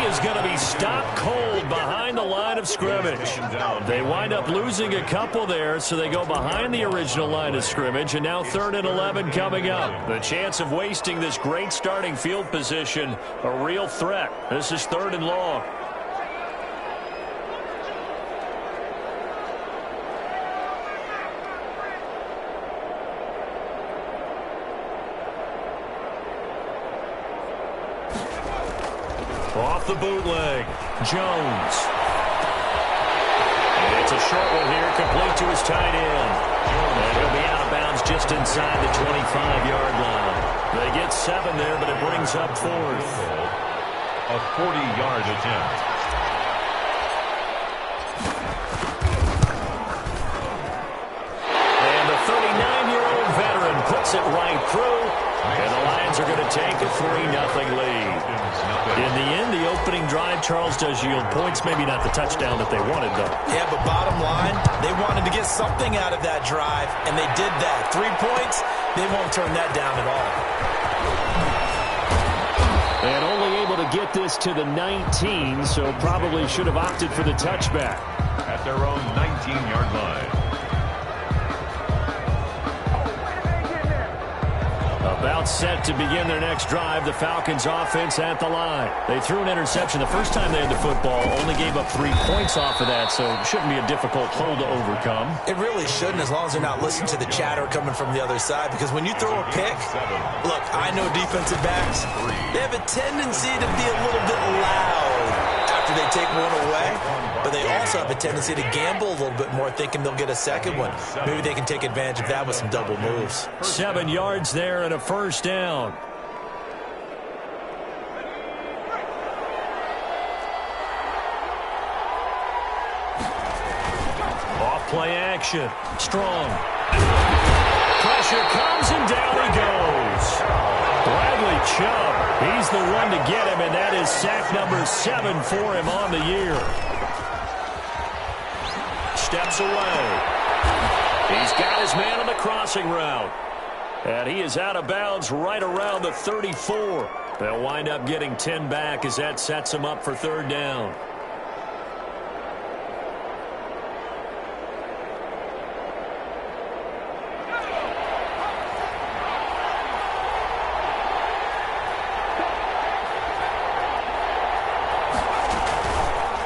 is going to be stopped cold behind the line of scrimmage. They wind up losing a couple there, so they go behind the original line of scrimmage, and now 3rd and 11 coming up. The chance of wasting this great starting field position, a real threat. This is 3rd and long. Off the bootleg, Jones. And it's a short one here, complete to his tight end. And he'll be out of bounds just inside the 25-yard line. They get 7 there, but it brings up 4th. A 40-yard attempt. And the 39-year-old veteran puts it right through. And the Lions are going to take a 3-0 lead. In the end, the opening drive, Charles, does yield points. Maybe not the touchdown that they wanted, though. Yeah, but bottom line, they wanted to get something out of that drive, and they did that. 3 points, they won't turn that down at all. And only able to get this to the 19, so probably should have opted for the touchback. At their own 19-yard line. About set to begin their next drive, the Falcons offense at the line. They threw an interception the first time they had the football, only gave up 3 points off of that, so it shouldn't be a difficult hole to overcome. It really shouldn't, as long as they're not listening to the chatter coming from the other side, because when you throw a pick, look, I know defensive backs, they have a tendency to be a little bit loud after they take one away, but they also have a tendency to gamble a little bit more, thinking they'll get a second one. Maybe they can take advantage of that with some double moves. 7 yards there and a first down. Off play action. Strong. Pressure comes and down he goes. Bradley Chubb, he's the one to get him, and that is sack number 7 for him on the year. Steps away. He's got his man on the crossing route. And he is out of bounds right around the 34. They'll wind up getting 10 back as that sets him up for 3rd down.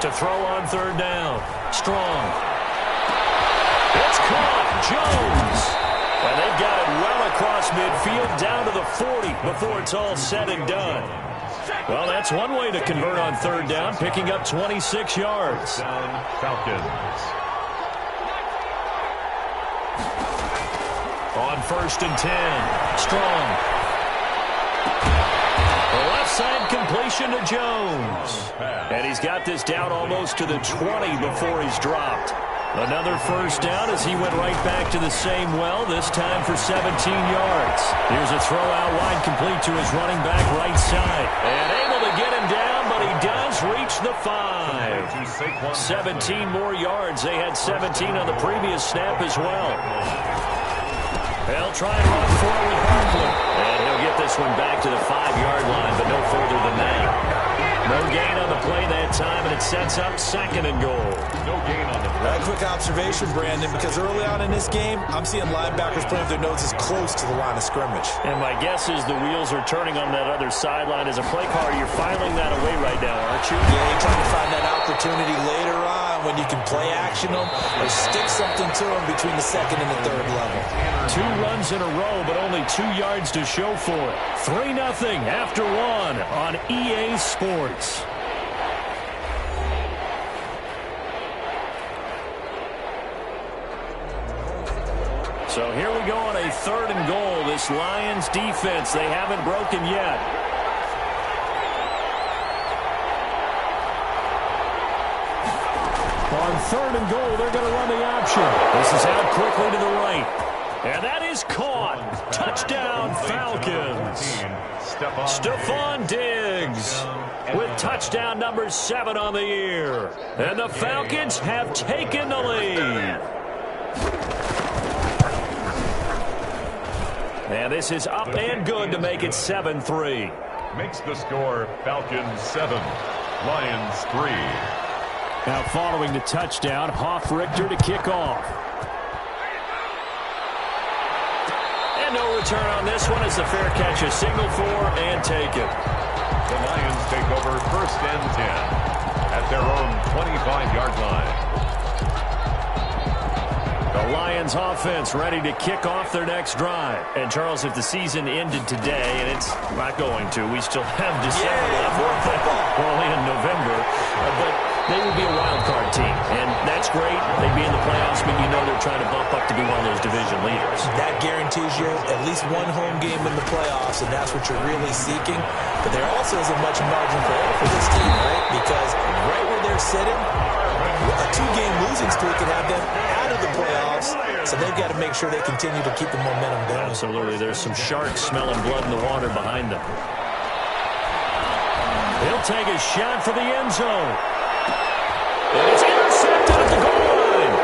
To throw on 3rd down. Strong. It's caught. Jones. And they've got it well across midfield down to the 40 before it's all said and done. Well, that's one way to convert on 3rd down, picking up 26 yards. Falcons. On 1st and 10. Strong. The left side completion to Jones. And he's got this down almost to the 20 before he's dropped. Another first down as he went right back to the same well, this time for 17 yards. Here's a throw out wide, complete to his running back right side. And able to get him down, but he does reach the 5. 17 more yards. They had 17 on the previous snap as well. They'll try and run for it with Barkley. And he'll get this one back to the 5-yard line, but no further than that. No gain on the play that time, and it sets up 2nd and goal. No gain on the play. A quick observation, Brandon, because early on in this game, I'm seeing linebackers playing with their noses close to the line of scrimmage. And my guess is the wheels are turning on that other sideline. As a play caller, you're filing that away right now, aren't you? Yeah, you're trying to find that opportunity later on when you can play action them or stick something to them between the 2nd and the 3rd level. 2 runs in a row, but only 2 yards to show for it. 3-0 after 1 on EA Sports. So here we go on a 3rd and goal. This Lions defense, they haven't broken yet. On 3rd and goal, they're going to run the option. This is out quickly to the right. And that is caught. Touchdown, Falcons. Stephon Diggs with touchdown number 7 on the year. And the Falcons have taken the lead. And this is up and good to make it 7-3. Makes the score Falcons 7, Lions 3. Now following the touchdown, Richter to kick off. And no return on this one as the fair catch is signaled for and taken. The Lions take over 1st and 10 at their own 25-yard line. The Lions offense ready to kick off their next drive. And Charles, if the season ended today, and it's not going to, we still have December left. We're only in November, but they would be a wild card team, and that's great. They'd be in the playoffs, but you know they're trying to bump up to be one of those division leaders. That guarantees you at least one home game in the playoffs, and that's what you're really seeking. But there also isn't much margin for error for this team, right? Because right where they're sitting, a 2-game losing streak could have them out of the playoffs, so they've got to make sure they continue to keep the momentum going. Absolutely. There's some sharks smelling blood in the water behind them. He'll take a shot for the end zone. And it's intercepted at the goal line.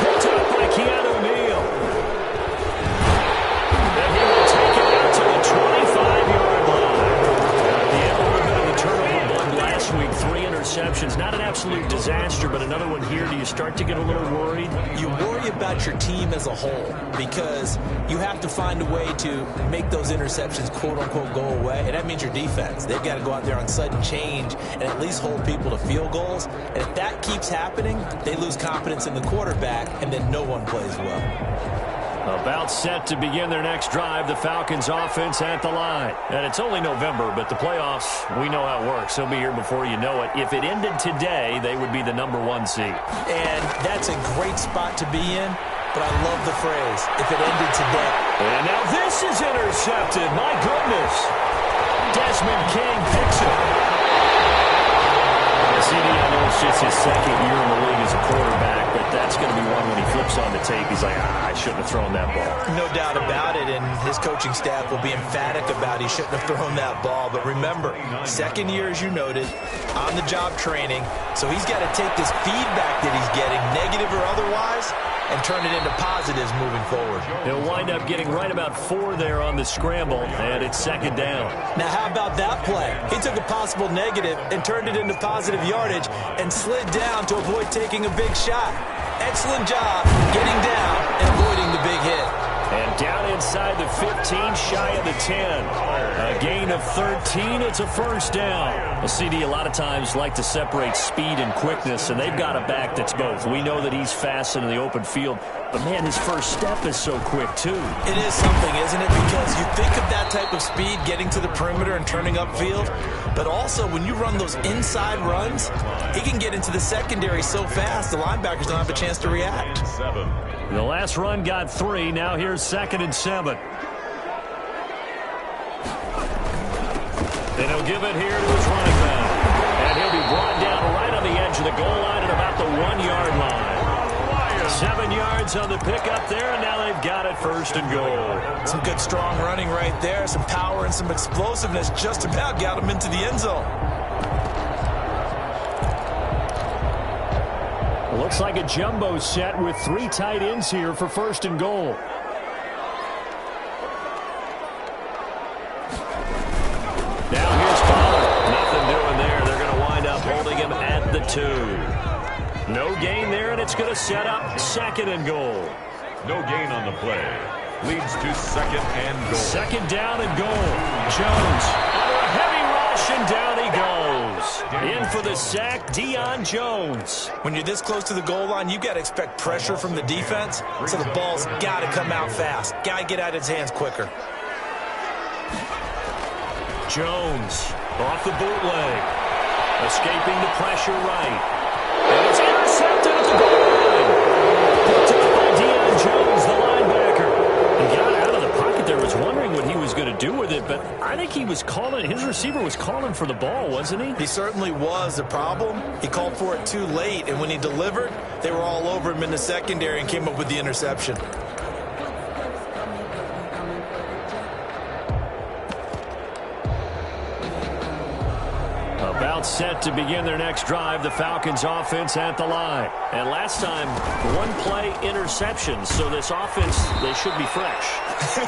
Picked up by Keanu Neal. And he will take it out to the 25-yard line. He had a little bit of the turnover bug last week. 3 interceptions. Not an absolute disaster, but another one here. Do you start to get a little worried? You worry about your team as a whole because you have to find a way to make those interceptions, quote-unquote, go away. And that means your defense. They've got to go out there on sudden change and at least hold people to field goals. And if that keeps happening, they lose confidence in the quarterback, and then no one plays well. About set to begin their next drive, the Falcons offense at the line. And it's only November, but the playoffs, we know how it works. They'll be here before you know it. If it ended today, they would be the #1 seed. And that's a great spot to be in, but I love the phrase, if it ended today. And now this is intercepted. My goodness. Desmond King picks it. CD, I know it's just his second year in the league as a quarterback, but that's going to be one when he flips on the tape. He's like, I shouldn't have thrown that ball. No doubt about it, and his coaching staff will be emphatic about he shouldn't have thrown that ball. But remember, second year, as you noted, on-the-job training, so he's got to take this feedback that he's getting, negative or otherwise, and turn it into positives moving forward. He'll wind up getting right about 4 there on the scramble, and it's 2nd down. Now, how about that play? He took a possible negative and turned it into positive yardage and slid down to avoid taking a big shot. Excellent job getting down and avoiding the big hit. And down inside the 15, shy of the 10. A gain of 13, it's a 1st down. A CD a lot of times like to separate speed and quickness, and they've got a back that's both. We know that he's fast in the open field, but man, his first step is so quick too. It is something, isn't it? Because you think of that type of speed getting to the perimeter and turning upfield, but also when you run those inside runs, he can get into the secondary so fast the linebackers don't have a chance to react. The last run got 3. Now here's 2nd and 7. And he'll give it here to his running back. And he'll be brought down right on the edge of the goal line at about the 1-yard line. 7 yards on the pickup there, and now they've got it 1st and goal. Some good strong running right there. Some power and some explosiveness just about got him into the end zone. Looks like a jumbo set with 3 tight ends here for 1st and goal. Now here's Pollard. Nothing doing there. They're going to wind up holding him at the 2. No gain there, and it's going to set up 2nd and goal. No gain on the play. Leads to 2nd and goal. 2nd down and goal. Jones under a heavy rush, and down he goes. In for the sack, Deion Jones. When you're this close to the goal line, you've got to expect pressure from the defense, so the ball's got to come out fast. Got to get out of his hands quicker. Jones off the bootleg. Escaping the pressure right. And it's intercepted at the goal line. Picked up by Deion Jones, the linebacker. He got out of the pocket there. Was wondering what he was going to do with it, but I think he was calling, his receiver was calling for the ball, wasn't he? He certainly was. The problem, he called for it too late, and when he delivered, they were all over him in the secondary and came up with the interception. About About set to begin their next drive, the Falcons offense at the line. And last time, one-play interceptions, so this offense, they should be fresh.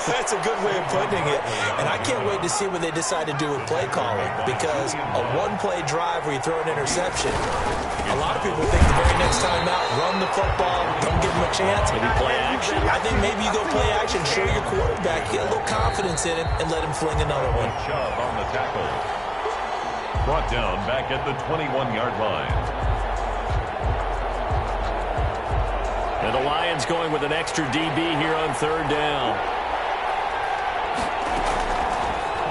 That's a good way of putting it. And I can't wait to see what they decide to do with play calling, because a one-play drive where you throw an interception, a lot of people think the very next time out, run the football, don't give them a chance. Maybe play action? I think maybe you go play action, show your quarterback, get a little confidence in him, and let him fling another one. Chubb on the tackle. Brought down back at the 21-yard line. And the Lions going with an extra DB here on third down.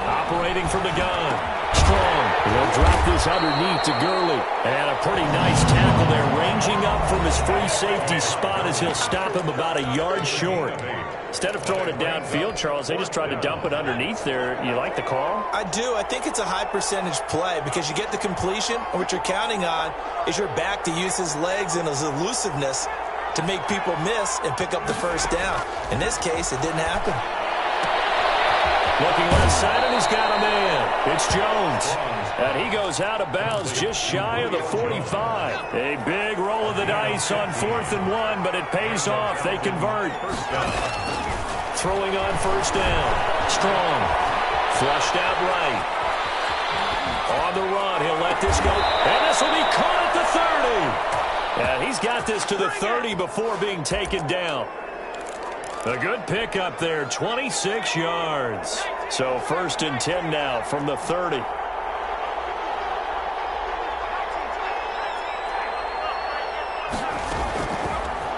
Operating from the gun. Strong. He'll drop this underneath to Gurley. And a pretty nice tackle there, ranging up from his free safety spot as he'll stop him about a yard short. Instead of throwing it downfield, Charles, they just tried to dump it underneath there. You like the call? I do. I think it's a high-percentage play because you get the completion, and what you're counting on is your back to use his legs and his elusiveness to make people miss and pick up the first down. In this case, it didn't happen. Looking left side, and he's got a man. It's Jones. And he goes out of bounds just shy of the 45. A big roll of the dice on 4th and 1, but it pays off. They convert. Throwing on first down. Strong. Flushed out right. On the run, he'll let this go. And this will be caught at the 30. And he's got this to the 30 before being taken down. A good pick up there, 26 yards. So 1st and 10 now from the 30.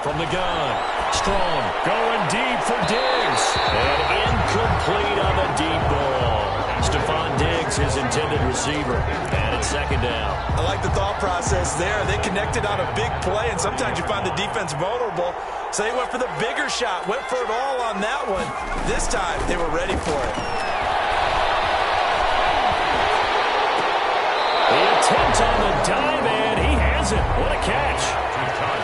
From the gun, Strong going deep for Diggs. And incomplete on the deep ball. Stephon Diggs, his intended receiver. And it's 2nd down. I like the thought process there. They connected on a big play, and sometimes you find the defense vulnerable. So they went for the bigger shot, went for it all on that one. This time, they were ready for it. The attempt on the dive, and he has it. What a catch.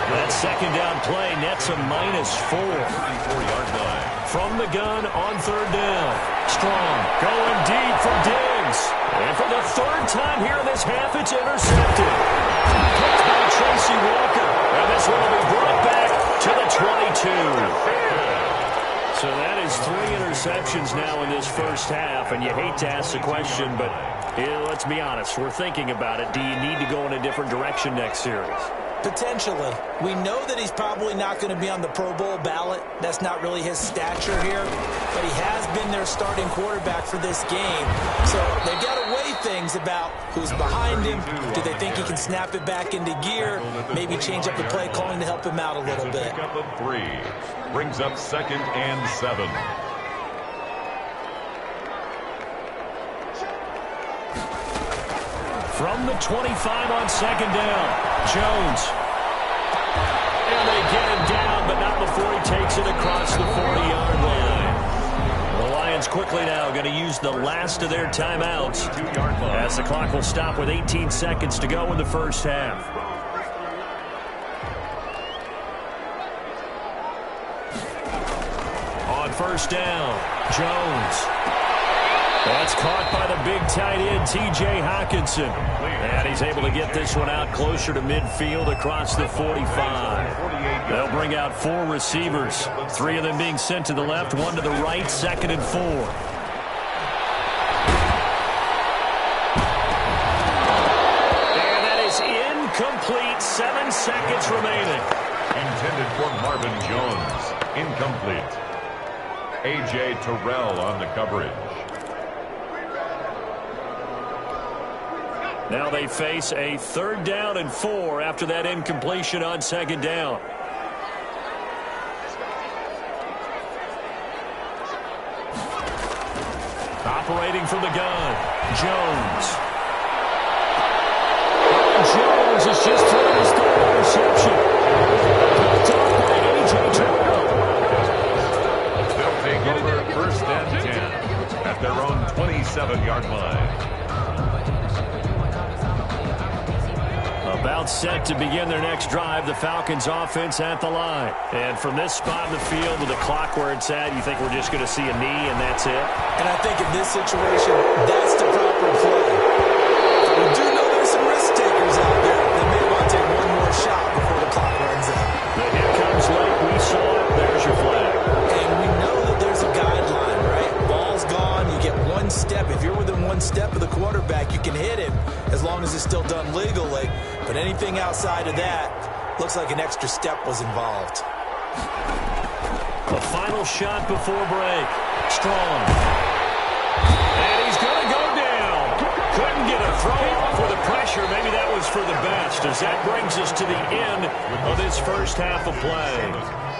That 2nd down play nets a -4. 34-yard line. From the gun on 3rd down. Strong going deep for Diggs. And for the 3rd time here in this half, it's intercepted. Picked by Tracy Walker. And this one will be brought back to the 22. So that is 3 interceptions now in this first half. And you hate to ask the question, but let's be honest. We're thinking about it. Do you need to go in a different direction next series? Potentially. We know that he's probably not going to be on the Pro Bowl ballot. That's not really his stature here. But he has been their starting quarterback for this game. So they've got to weigh things about who's behind him. Do they think he can snap it back into gear? Maybe change up the play calling to help him out a little bit. Pick up of 3. Brings up 2nd and 7. From the 25 on 2nd down, Jones. And they get him down, but not before he takes it across the 40-yard line. The Lions quickly now going to use the last of their timeouts as the clock will stop with 18 seconds to go in the first half. On first down, Jones. That's caught by the big tight end, T.J. Hockenson. And he's able to get this one out closer to midfield across the 45. They'll bring out 4 receivers, 3 of them being sent to the left, 1 to the right, 2nd and 4. And that is incomplete, 7 seconds remaining. Intended for Marvin Jones. Incomplete. A.J. Terrell on the coverage. Now they face a 3rd down and 4 after that incompletion on 2nd down. Operating from the gun, Jones. Jones has just thrown his 3rd interception. Picked up by A.J. Terrell. They'll take over 1st and 10 at their own 27-yard line. About set to begin their next drive, the Falcons offense at the line. And from this spot in the field with the clock where it's at, you think we're just going to see a knee and that's it? And I think in this situation, that's the proper play. We do know there's some risk takers out there. They may want to take one more shot before the clock runs out. The hit comes late. We saw it. There's your flag. And we know that there's a guideline, right? Ball's gone. You get one step. If you're within one step of the quarterback, you can hit him as long as it's still done legally. But anything outside of that, looks like an extra step was involved. The final shot before break. Strong. And he's going to go down. Couldn't get a throw off with the pressure. Maybe that was for the best, as that brings us to the end of this first half of play.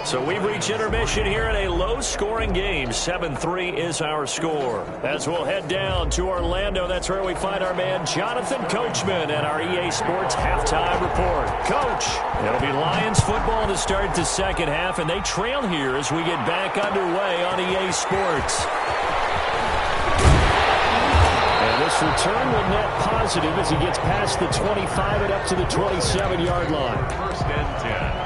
So we've reached intermission here in a low-scoring game. 7-3 is our score. As we'll head down to Orlando, that's where we find our man Jonathan Coachman and our EA Sports halftime report. Coach, it'll be Lions football to start the second half, and they trail here as we get back underway on EA Sports. And this return will net positive as he gets past the 25 and up to the 27-yard line. First and 10.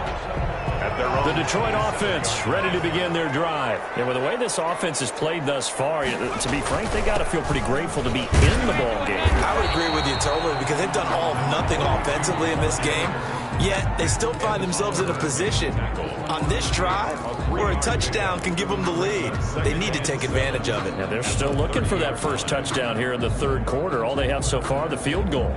The Detroit offense ready to begin their drive. And with the way this offense has played thus far, to be frank, they got to feel pretty grateful to be in the ball game. I would agree with you totally, because they've done all of nothing offensively in this game, yet they still find themselves in a position on this drive where a touchdown can give them the lead. They need to take advantage of it. Now they're still looking for that first touchdown here in the third quarter. All they have so far, the field goal.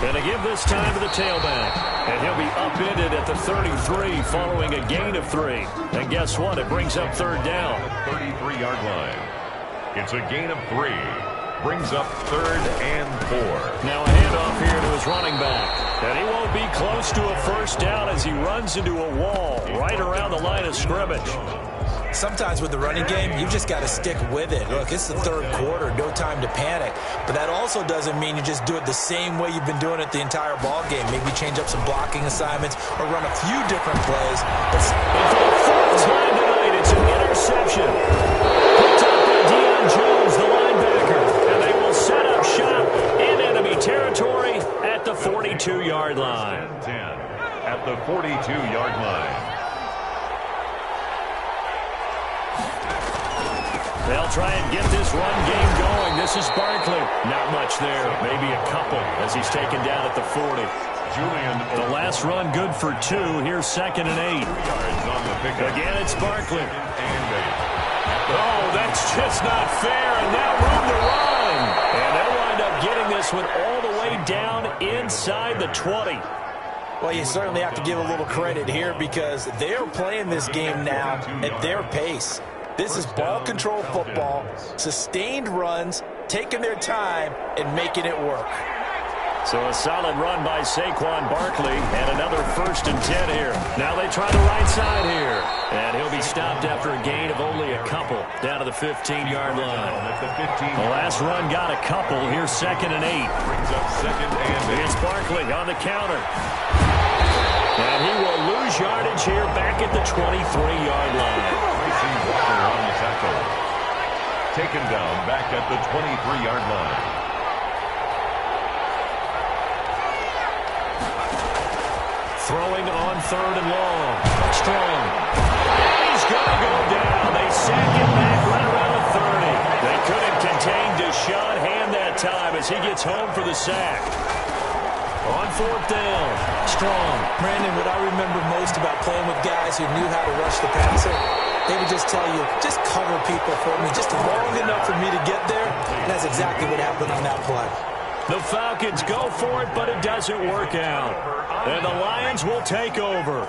And to give this time to the tailback. And he'll be upended at the 33 following a gain of 3. And guess what? It brings up third down. 33-yard line. It's a gain of 3. Brings up third and 4. Now a handoff here to his running back. And he won't be close to a first down as he runs into a wall right around the line of scrimmage. Sometimes with the running game, you just got to stick with it. Look, it's the third quarter, no time to panic. But that also doesn't mean you just do it the same way you've been doing it the entire ball game. Maybe change up some blocking assignments or run a few different plays. But for the third time tonight, it's an interception. Picked up by Deion Jones, the linebacker. And they will set up shop in enemy territory at the 42-yard line. 10 at the 42-yard line. They'll try and get this run game going. This is Barkley. Not much there. Maybe a couple as he's taken down at the 40. The last run good for 2. Here's second and 8. 2 yards on the pickup. Again, it's Barkley. And 8. Oh, that's just not fair. And now room to run. And they'll wind up getting this one all the way down inside the 20. Well, you certainly have to give a little credit here because they're playing this game now at their pace. This is ball control football, sustained runs, taking their time, and making it work. So a solid run by Saquon Barkley, and another first and 10 here. Now they try the right side here. And he'll be stopped after a gain of only a couple, down to the 15-yard line. The last run got a couple. Here's second and 8. Brings up second and 8. It's Barkley on the counter. And he will lose yardage here back at the 23-yard line. On the tackle. Taken down back at the 23-yard line. Throwing on third and long. Strong. And he's going to go down. They sack him back right around the 30. They couldn't contain Deshaun Hand that time as he gets home for the sack. On fourth down. Strong. Brandon, what I remember most about playing with guys who knew how to rush the passer, they would just tell you, just cover people for me, just long enough for me to get there. And that's exactly what happened on that play. The Falcons go for it, but it doesn't work out. And the Lions will take over.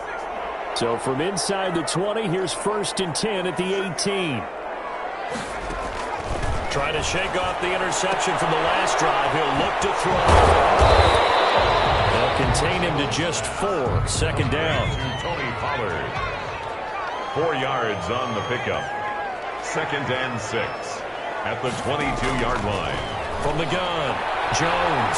So from inside the 20, here's first and 10 at the 18. Trying to shake off the interception from the last drive. He'll look to throw. They'll contain him to just 4. Second down. Tony Pollard. 4 yards on the pickup. Second and 6 at the 22-yard line. From the gun, Jones.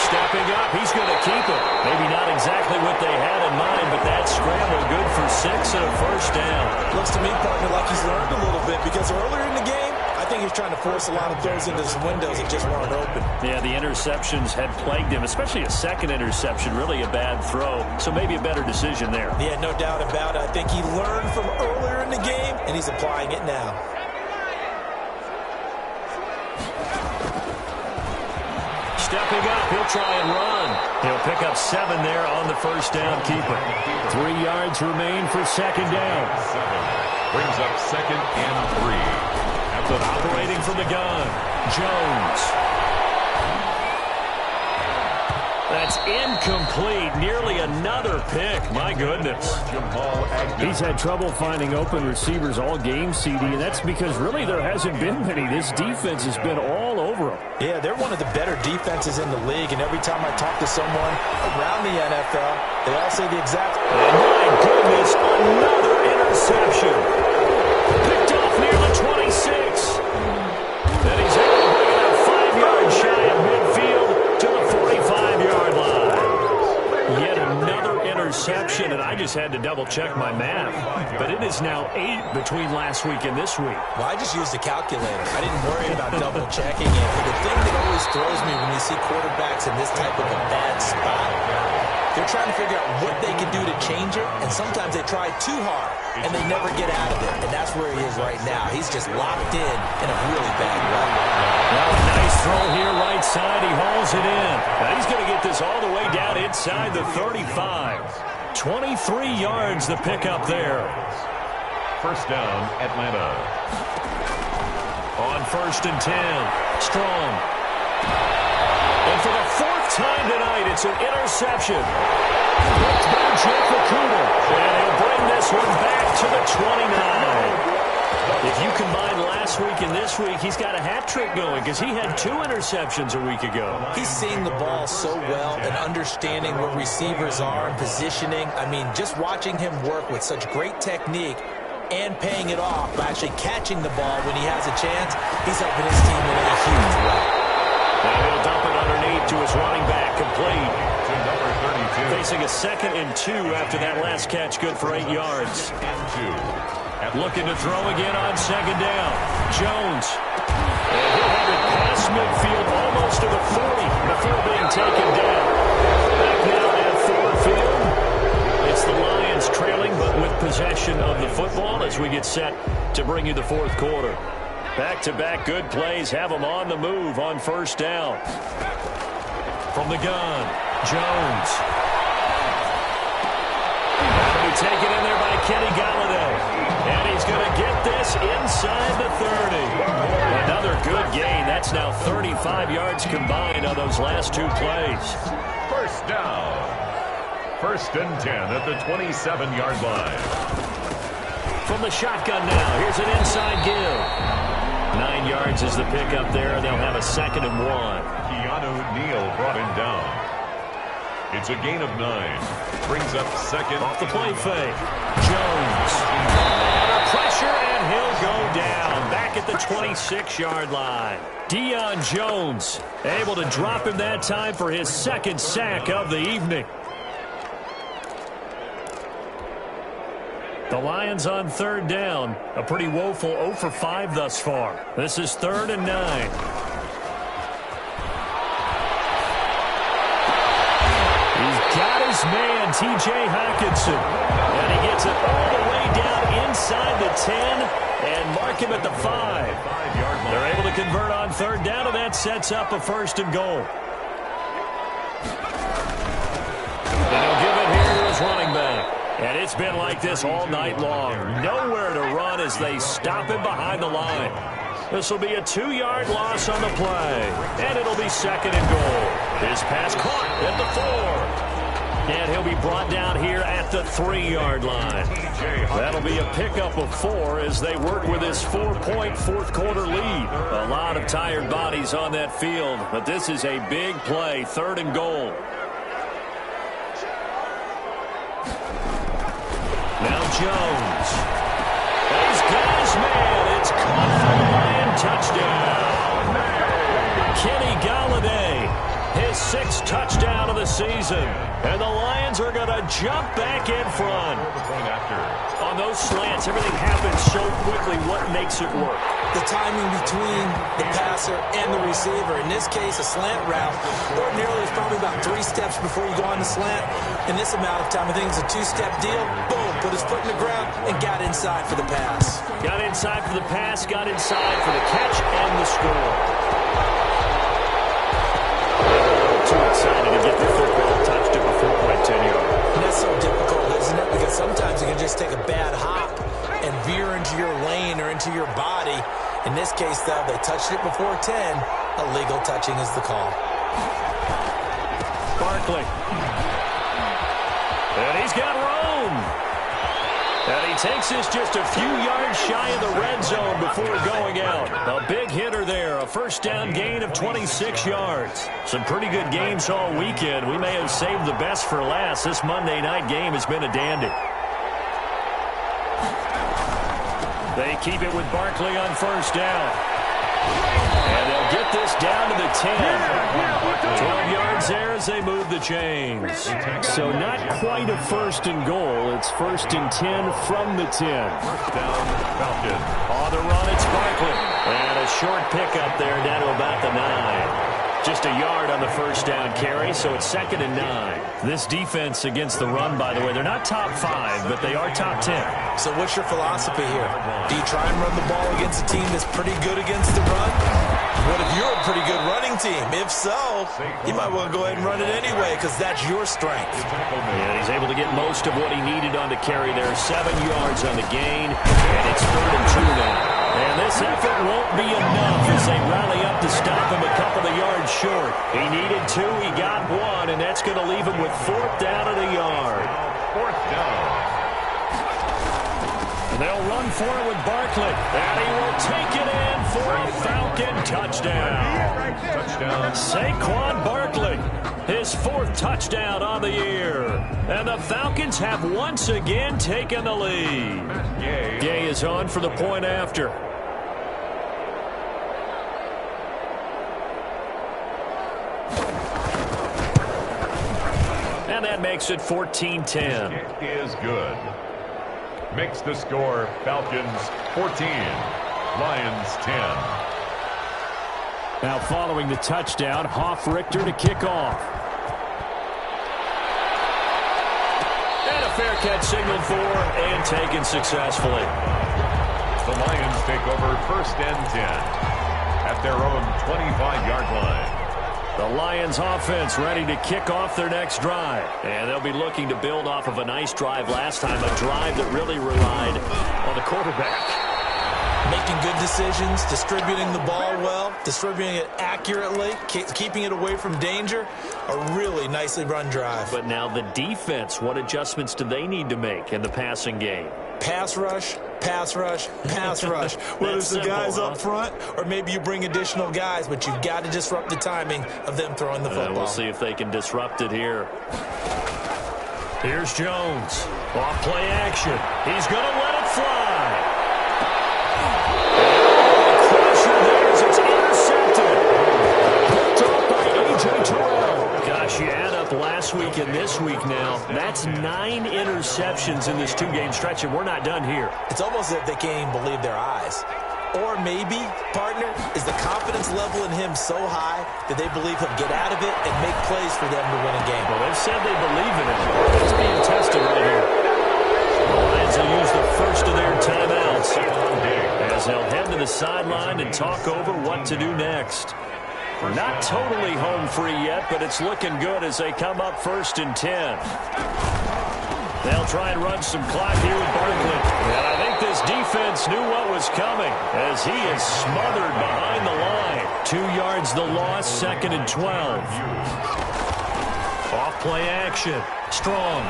Stepping up, he's going to keep it. Maybe not exactly what they had in mind, but that scramble good for 6 and a first down. Looks to me, partner, like he's learned a little bit because earlier in the game, I think think he was trying to force a lot of throws into some windows that just weren't open. Yeah, the interceptions had plagued him, especially a second interception, really a bad throw. So maybe a better decision there. Yeah, no doubt about it. I think he learned from earlier in the game, and he's applying it now. Stepping up, he'll try and run. He'll pick up 7 there on the first down keeper. 3 yards remain for second down. 7 brings up second and 3. Operating from the gun, Jones. That's incomplete. Nearly another pick. My goodness. He's had trouble finding open receivers all game, CD, and that's because really there hasn't been many. This defense has been all over him. Yeah, they're one of the better defenses in the league, and every time I talk to someone around the NFL, they all say the exact... And my goodness, another interception. Picked off near the 26. And he's able to bring it up 5 yards shy of midfield to the 45-yard line. Yet another interception, and I just had to double-check my math. But it is now 8 between last week and this week. Well, I just used a calculator. I didn't worry about double-checking it. But the thing that always throws me when you see quarterbacks in this type of a bad spot, they're trying to figure out what they can do to change it, and sometimes they try too hard, and they never get out of it. And that's where he is right now. He's just locked in a really bad way. Now a nice throw here right side. He hauls it in. Now he's going to get this all the way down inside the 35. 23 yards the pickup there. First down, Atlanta. On 1st and 10. Strong. And for the 4th time tonight, it's an interception. It's by Jeff Okudah. And he'll bring this one back to the 29. If you combine last week and this week, he's got a hat trick going because he had 2 interceptions a week ago. He's seeing the ball so well and understanding where receivers are and positioning. I mean, just watching him work with such great technique and paying it off by actually catching the ball when he has a chance, he's helping his team in a huge way. Now he'll dump it underneath to his running back, complete. To number 32. Facing a 2nd and 2 after that last catch, good for 8 yards. And 2. Looking to throw again on 2nd down. Jones. And he'll have it past midfield almost to the 40 before being taken down. Back now at Ford Field. It's the Lions trailing, but with possession of the football as we get set to bring you the 4th quarter. Back-to-back good plays have them on the move on 1st down. From the gun, Jones. That'll be taken in there by Kenny Galladay. And he's going to get this inside the 30. Another good gain. That's now 35 yards combined on those last 2 plays. First down. 1st and 10 at the 27-yard line. From the shotgun now, here's an inside give. 9 yards is the pickup there. They'll have a 2nd and 1. Keanu Neal brought him down. It's a gain of 9. Brings up 2nd. Off the play fake. Jones. Under pressure, and he'll go down. Back at the 26-yard line. Deion Jones able to drop him that time for his 2nd sack of the evening. The Lions on 3rd down. A pretty woeful 0 for 5 thus far. This is 3rd and 9. He's got his man, T.J. Hockenson. And he gets it all the way down inside the 10 and mark him at the 5. They're able to convert on 3rd down, and that sets up a 1st and goal. And he'll give it here to his running back. And it's been like this all night long. Nowhere to run as they stop him behind the line. This will be a 2-yard loss on the play. And it'll be 2nd and goal. His pass caught at the 4. And he'll be brought down here at the 3-yard line. That'll be a pickup of 4 as they work with this 4-point 4th quarter lead. A lot of tired bodies on that field, but this is a big play, 3rd and goal. Now Jones. He's got his man. It's caught for the Lion touchdown. Kenny Galladay, his 6th touchdown of the season. And the Lions are going to jump back in front. On those slants, everything happens so quickly. What makes it work? the timing between the passer and the receiver. In this case, a slant route. Ordinarily, it's probably about 3 steps before you go on the slant. In this amount of time, I think it's a 2-step deal. Boom, put his foot in the ground and got inside for the pass. Got inside for the pass, got inside for the catch and the score. Too excited to get the football touched at the 4-point tenure. And that's so difficult, isn't it? Because sometimes you can just take a bad hop and veer into your lane or into your body. In this case, though, they touched it before 10. Illegal touching is the call. Barkley. And he's got room. And he takes this just a few yards shy of the red zone before going out. A big hitter there. A first down gain of 26 yards. Some pretty good games all weekend. We may have saved the best for last. This Monday night game has been a dandy. They keep it with Barkley on first down. And they'll get this down to the 10. 12 yards there as they move the chains. So not quite a first and goal. It's first and 10 from the 10. First down, Falcon. On the run, it's Barkley. And a short pickup there down to about the 9. Just a yard on the first down carry, so it's 2nd and 9. This defense against the run, by the way, they're not top 5, but they are top 10. So what's your philosophy here? Do you try and run the ball against a team that's pretty good against the run? What if you're a pretty good running team? If so, you might want to go ahead and run it anyway because that's your strength. Yeah, he's able to get most of what he needed on the carry there. 7 yards on the gain, and it's 3rd and 2 now. And this effort won't be enough as they rally up to stop him a couple of yards short. He needed 2, he got 1, and that's going to leave him with 4th down and a yard. 4th down. And they'll run for it with Barkley. And he will take it in for a Falcon touchdown. Touchdown. Saquon Barkley, his 4th touchdown on the year. And the Falcons have once again taken the lead. Gay is on for the point after. And that makes it 14-10. It is good. Makes the score Falcons 14, Lions 10. Now following the touchdown, Hoff-Richter to kick off. And a fair catch signaled for and taken successfully. The Lions take over 1st and 10 at their own 25-yard line. The Lions offense ready to kick off their next drive. And they'll be looking to build off of a nice drive last time, a drive that really relied on the quarterback. Making good decisions, distributing the ball well, distributing it accurately, keeping it away from danger. A really nicely run drive. But now the defense, what adjustments do they need to make in the passing game? Pass rush, pass rush, pass rush. Whether it's the guys up front or maybe you bring additional guys, but you've got to disrupt the timing of them throwing the football. We'll see if they can disrupt it here. Here's Jones. Off play action. He's going to let it fly. It's intercepted. Picked off by A.J. Terrell. Gosh, you add up last week and this week now. That's 9 interceptions in this 2-game stretch, and we're not done here. It's almost as if they can't even believe their eyes. Or maybe, partner, is the confidence level in him so high that they believe he'll get out of it and make plays for them to win a game. Well, they've said they believe in it. It's being tested right here. The Lions will use the first of their timeouts as they'll head to the sideline and talk over what to do next. Not totally home free yet, but it's looking good as they come up 1st and 10. They'll try and run some clock here with Barkley. And I think this defense knew what was coming as he is smothered behind the line. 2 yards the loss, 2nd and 12. Off play action. Strong.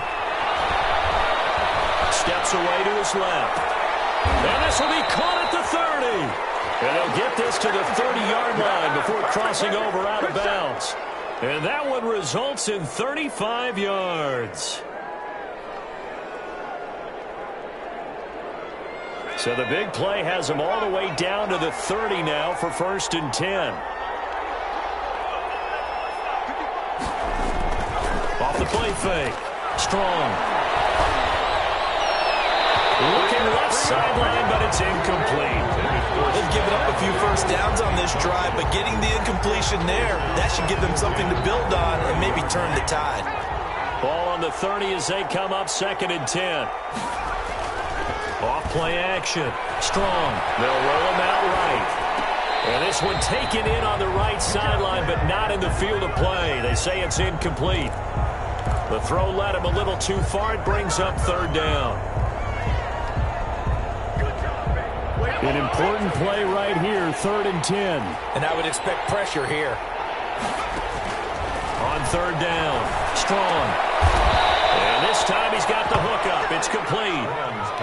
Steps away to his left. And this will be caught at the 30. And they'll get this to the 30-yard line before crossing over out of bounds. And that one results in 35 yards. So the big play has them all the way down to the 30 now for 1st and 10. Off the play fake. Strong. Looking left sideline, but it's incomplete. They've given up a few first downs on this drive, but getting the incompletion there, that should give them something to build on and maybe turn the tide. Ball on the 30 as they come up 2nd and 10. Off play action. Strong. They'll roll him out right. And this one taken in on the right sideline, but not in the field of play. They say it's incomplete. The throw led him a little too far. It brings up 3rd down. An important play right here, 3rd and 10. And I would expect pressure here. On 3rd down, Strong. And this time he's got the hook up. It's complete.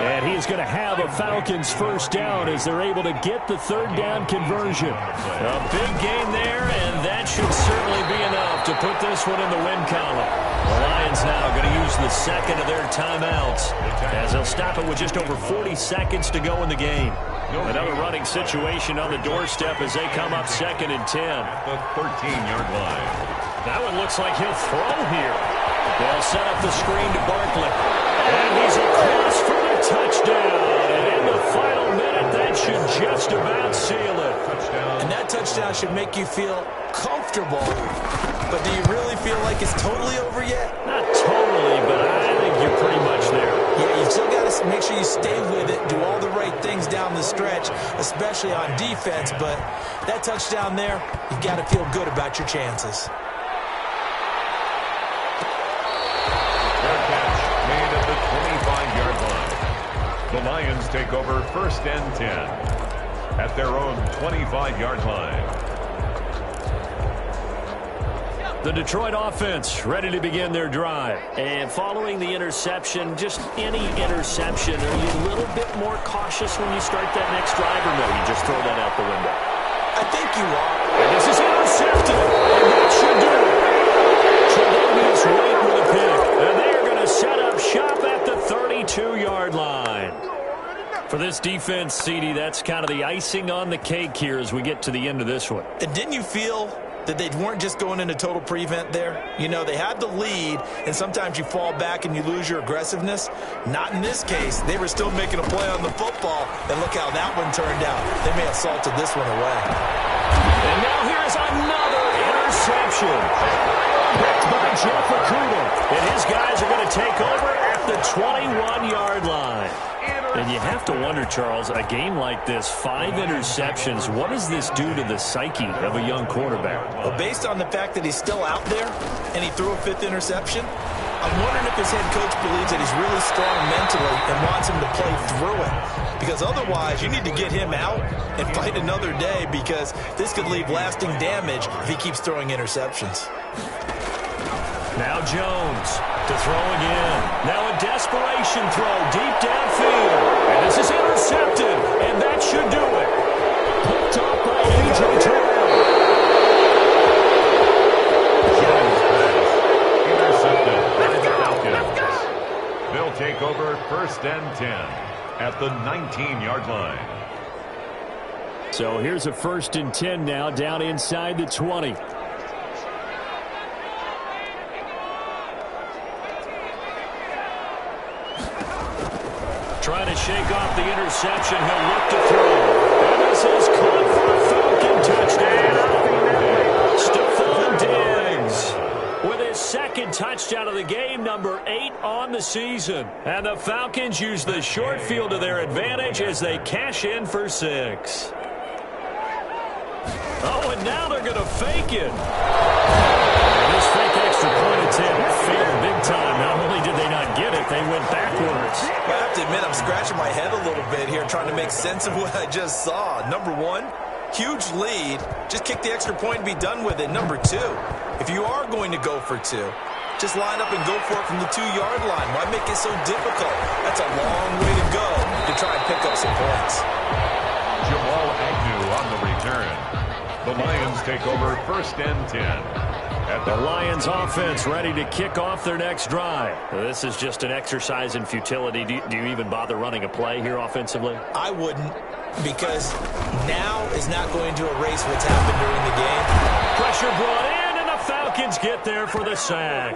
And he's going to have a Falcons first down as they're able to get the 3rd down conversion. A big gain there, and that should certainly be enough to put this one in the win column. The Lions now going to use the 2nd of their timeouts as they'll stop it with just over 40 seconds to go in the game. Another running situation on the doorstep as they come up 2nd and 10. The 13-yard line. That one looks like he'll throw here. They'll set up the screen to Barkley. And he's across for the touchdown. And in the final minute, that should just about seal it. And that touchdown should make you feel comfortable. But do you really feel like it's totally over yet? Not totally, but I think you're pretty much there. Yeah, you still got to make sure you stay with it, do all the right things down the stretch, especially on defense. But that touchdown there, you've got to feel good about your chances. Made at the 25-yard line. The Lions take over 1st and 10 at their own 25-yard line. The Detroit offense ready to begin their drive. And following the interception, just any interception, are you a little bit more cautious when you start that next drive, or no, you just throw that out the window? I think you are. And this is intercepted, and that should do it. Tre'Davious White with a pick, and they are going to set up shop at the 32-yard line. For this defense, CD, that's kind of the icing on the cake here as we get to the end of this one. And didn't you feel that they weren't just going into total prevent there? You know, they had the lead, and sometimes you fall back and you lose your aggressiveness. Not in this case. They were still making a play on the football, and look how that one turned out. They may have salted this one away. And now here's another interception. Picked by Jeff Okudah. And his guys are going to take over at the 21-yard line. And you have to wonder, Charles, a game like this, 5 interceptions, what does this do to the psyche of a young quarterback? Well, based on the fact that he's still out there and he threw a 5th interception, I'm wondering if his head coach believes that he's really strong mentally and wants him to play through it. Because otherwise, you need to get him out and fight another day, because this could leave lasting damage if he keeps throwing interceptions. Now Jones to throw again. Now a desperation throw deep downfield. And this is intercepted, and that should do it. Picked up by A.J. Terrell. Jones pass intercepted by the Falcons. They'll take over 1st and 10 at the 19-yard line. So here's a 1st and 10 now, down inside the 20. Trying to shake off the interception. He'll look to throw. And this is caught for a Falcon touchdown. Stephon Diggs with his 2nd touchdown of the game, number 8 on the season. And the Falcons use the short field to their advantage as they cash in for 6. Oh, and now they're going to fake it. And this fake extra point attempt failed big time. Not only did they not get it, they went backwards. I have to admit, I'm scratching my head a little bit here trying to make sense of what I just saw. Number 1, huge lead. Just kick the extra point and be done with it. Number 2, if you are going to go for 2, just line up and go for it from the 2-yard line. Why make it so difficult? That's a long way to go to try and pick up some points. Jamal Agnew on the return. The Lions take over 1st and 10. The Lions offense ready to kick off their next drive. This is just an exercise in futility. Do you even bother running a play here offensively? I wouldn't, because now is not going to erase what's happened during the game. Pressure brought in, and the Falcons get there for the sack.